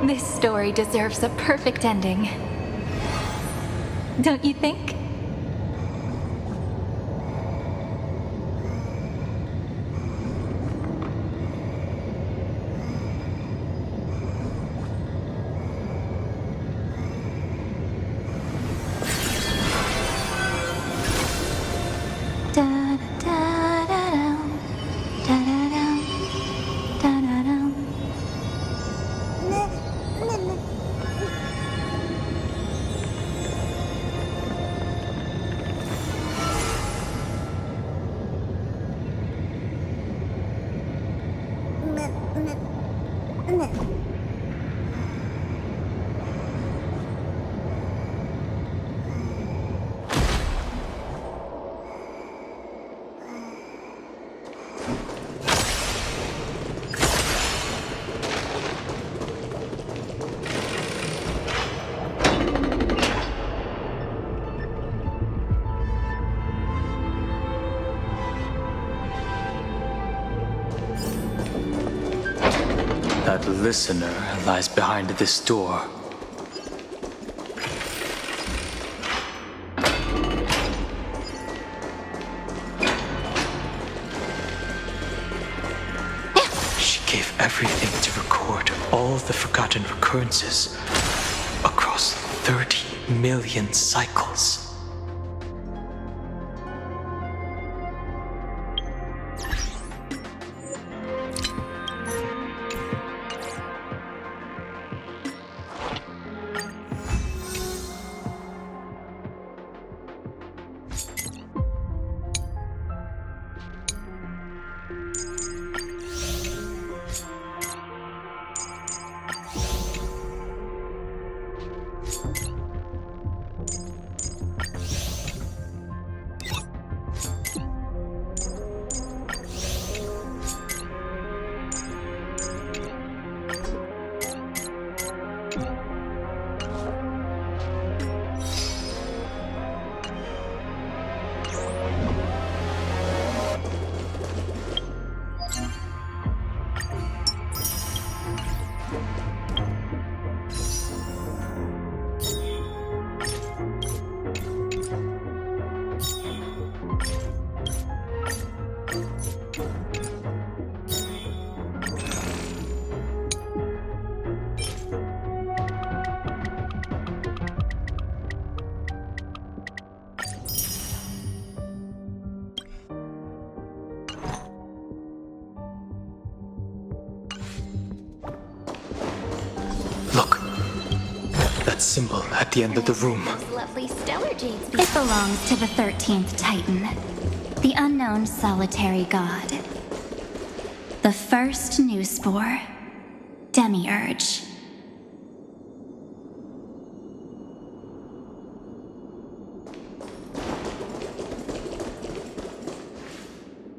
This story deserves a perfect ending. Don't you think? That listener lies behind this door. She gave everything to record all the forgotten recurrences across 30 million cycles. Symbol at the end of the room. Lovely stellar jades. It belongs to the 13th Titan, the unknown solitary god. The first new spore, Demiurge.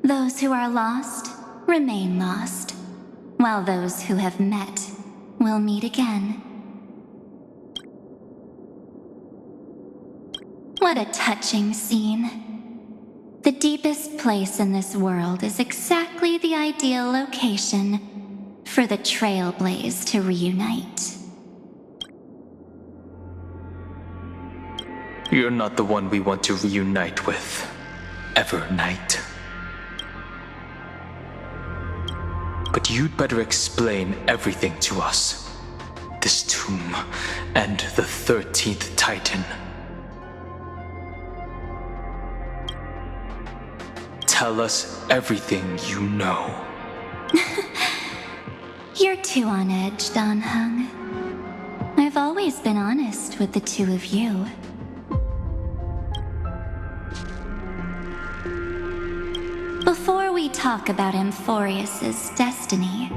Those who are lost remain lost, while those who have met will meet again. What a touching scene. The deepest place in this world is exactly the ideal location for the Trailblaze to reunite. You're not the one we want to reunite with, Evernight. But you'd better explain everything to us. This tomb and the 13th Titan. Tell us everything you know. You're too on edge, Danheng. I've always been honest with the two of you. Before we talk about Amphorius's destiny, destiny,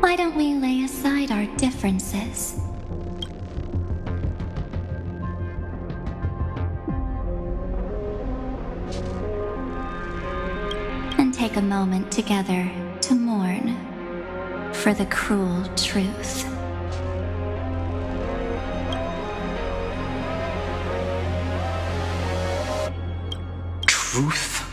why don't we lay aside our differences? And take a moment together to mourn for the cruel truth. Truth?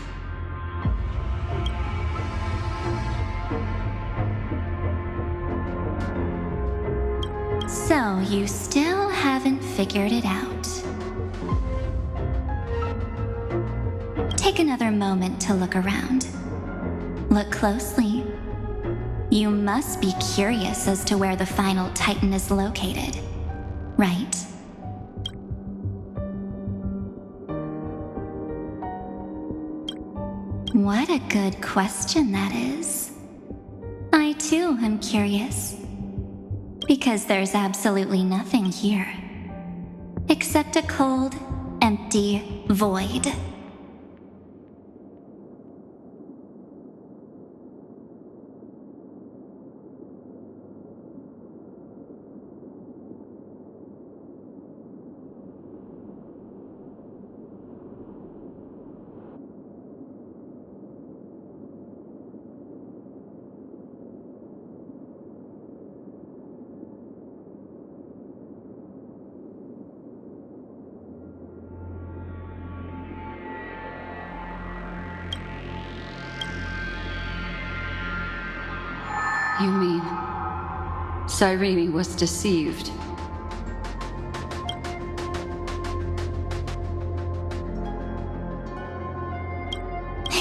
So you still haven't figured it out. Take another moment to look around. Look closely. You must be curious as to where the final Titan is located, right? What a good question that is. I too am curious. Because there's absolutely nothing here. Except a cold, empty void. You mean Cyrene was deceived?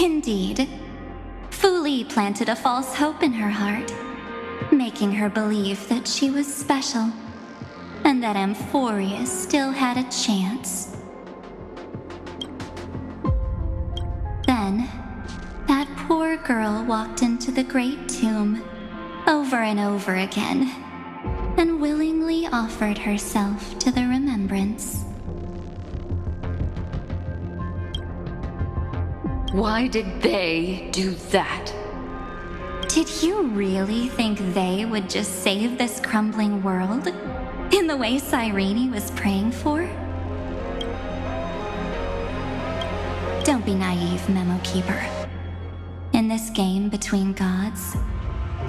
Indeed. Fu Li planted a false hope in her heart, making her believe that she was special, and that Amphorius still had a chance. Then, that poor girl walked into the Great Tomb over and over again, and willingly offered herself to the remembrance. Why did they do that? Did you really think they would just save this crumbling world in the way Cyrene was praying for? Don't be naive, Memo Keeper. In this game between gods,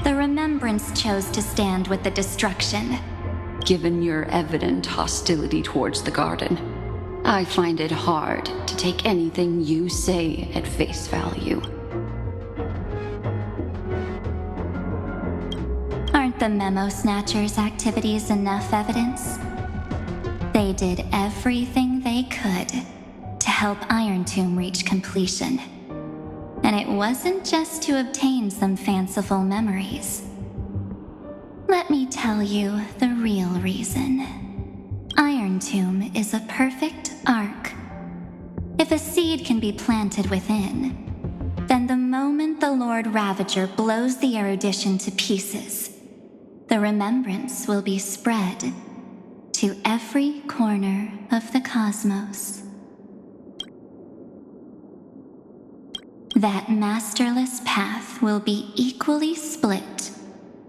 the Remembrance chose to stand with the destruction. Given your evident hostility towards the garden, I find it hard to take anything you say at face value. Aren't the Memo Snatchers' activities enough evidence? They did everything they could to help Iron Tomb reach completion. And it wasn't just to obtain some fanciful memories. Let me tell you the real reason. Iron Tomb is a perfect ark. If a seed can be planted within, then the moment the Lord Ravager blows the erudition to pieces, the remembrance will be spread to every corner of the cosmos. That masterless path will be equally split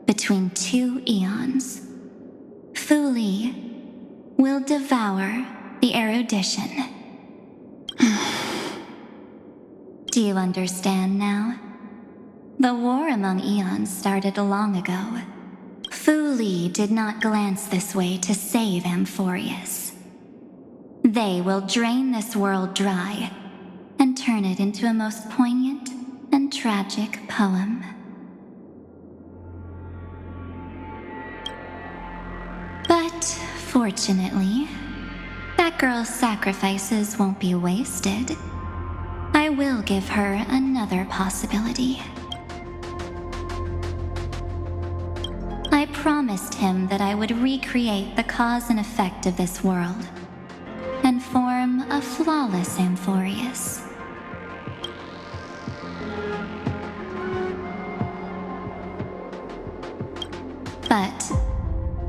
between two eons. Fu Li will devour the erudition. Do you understand now? The war among eons started long ago. Fu Li did not glance this way to save Amphorius. They will drain this world dry and turn it into a most poignant and tragic poem. But fortunately, that girl's sacrifices won't be wasted. I will give her another possibility. I promised him that I would recreate the cause and effect of this world and form a flawless Amphorius. But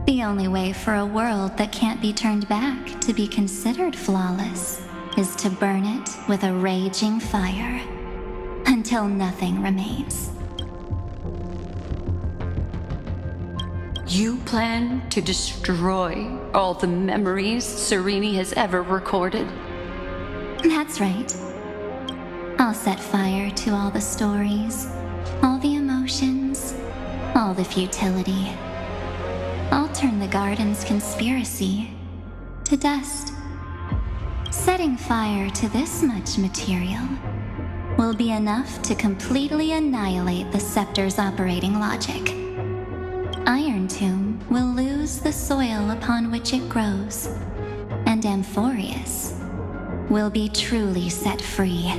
the only way for a world that can't be turned back to be considered flawless is to burn it with a raging fire until nothing remains. You plan to destroy all the memories Serene has ever recorded? That's right. I'll set fire to all the stories, all the emotions, all the futility. I'll turn the garden's conspiracy to dust. Setting fire to this much material will be enough to completely annihilate the scepter's operating logic. Iron Tomb will lose the soil upon which it grows, and Amphorius will be truly set free.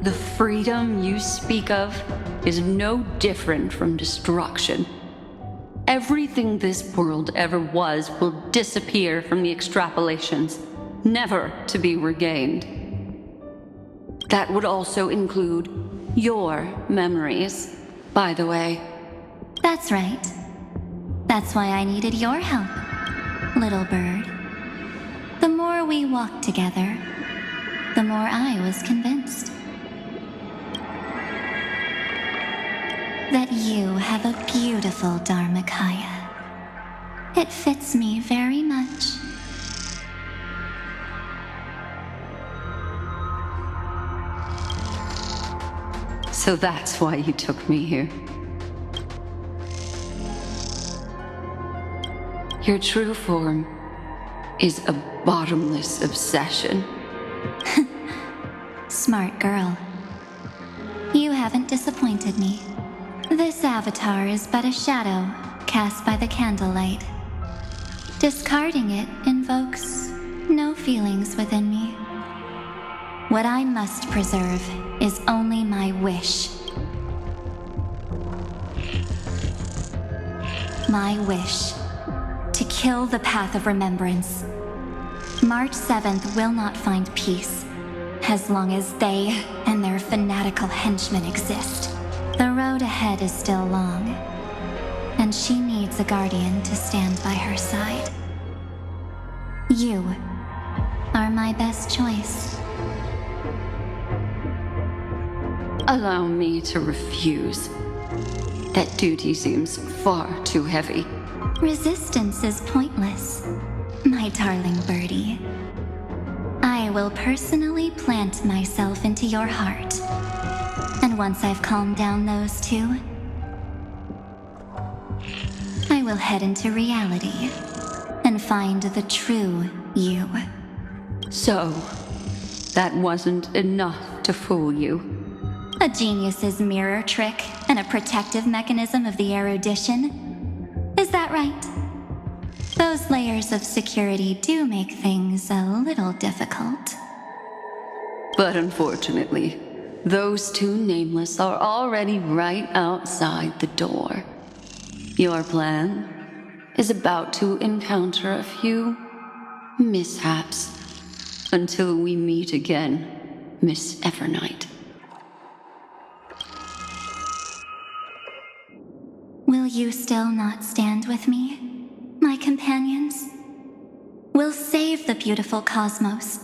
The freedom you speak of is no different from destruction. Everything this world ever was will disappear from the extrapolations, never to be regained. That would also include your memories, by the way. That's right. That's why I needed your help, little bird. The more we walked together, the more I was convinced that you have a beautiful Dharmakaya. It fits me very much. So that's why you took me here. Your true form is a bottomless obsession. Smart girl. You haven't disappointed me. This avatar is but a shadow cast by the candlelight. Discarding it invokes no feelings within me. What I must preserve is only my wish. My wish to kill the path of remembrance. March 7th will not find peace as long as they and their fanatical henchmen exist. The road ahead is still long, and she needs a guardian to stand by her side. You are my best choice. Allow me to refuse. That duty seems far too heavy. Resistance is pointless, my darling birdie. I will personally plant myself into your heart. And once I've calmed down those two, I will head into reality and find the true you. So, that wasn't enough to fool you. A genius's mirror trick and a protective mechanism of the erudition. Is that right? Those layers of security do make things a little difficult. But unfortunately, those two nameless are already right outside the door. Your plan is about to encounter a few mishaps until we meet again, Miss Evernight. Will you still not stand with me, my companions? We'll save the beautiful cosmos,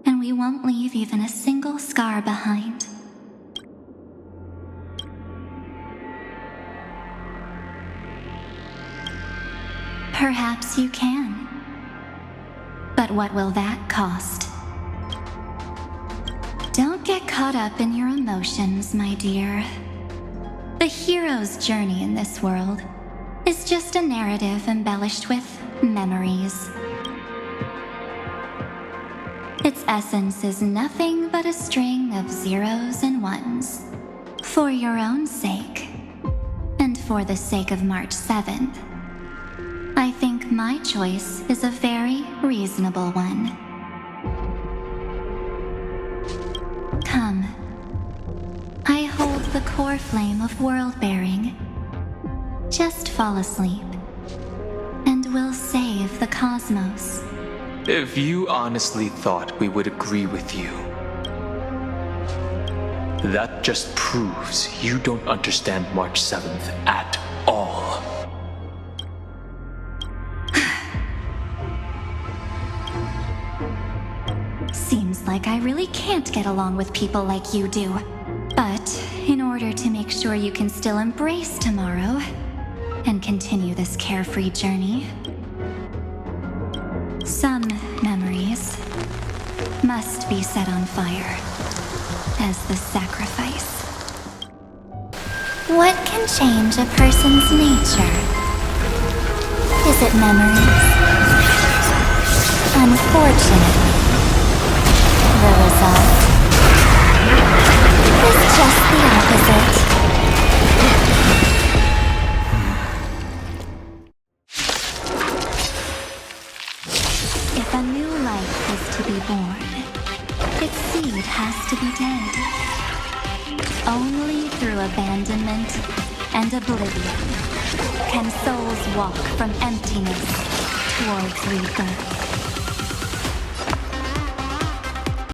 and we won't leave even a single scar behind. Perhaps you can. But what will that cost? Don't get caught up in your emotions, my dear. The hero's journey in this world is just a narrative embellished with memories. Its essence is nothing but a string of zeros and ones. For your own sake, and for the sake of March 7th, I think my choice is a very reasonable one. Come. I hold the core flame of world-bearing. Just fall asleep, and we'll save the cosmos. If you honestly thought we would agree with you, that just proves you don't understand March 7th at all. Seems like I really can't get along with people like you do. But in order to make sure you can still embrace tomorrow, and continue this carefree journey. Some memories must be set on fire as the sacrifice. What can change a person's nature? Is it memories? Unfortunately, the result is just the opposite. If a new life is to be born, its seed has to be dead. Only through abandonment and oblivion can souls walk from emptiness towards rebirth.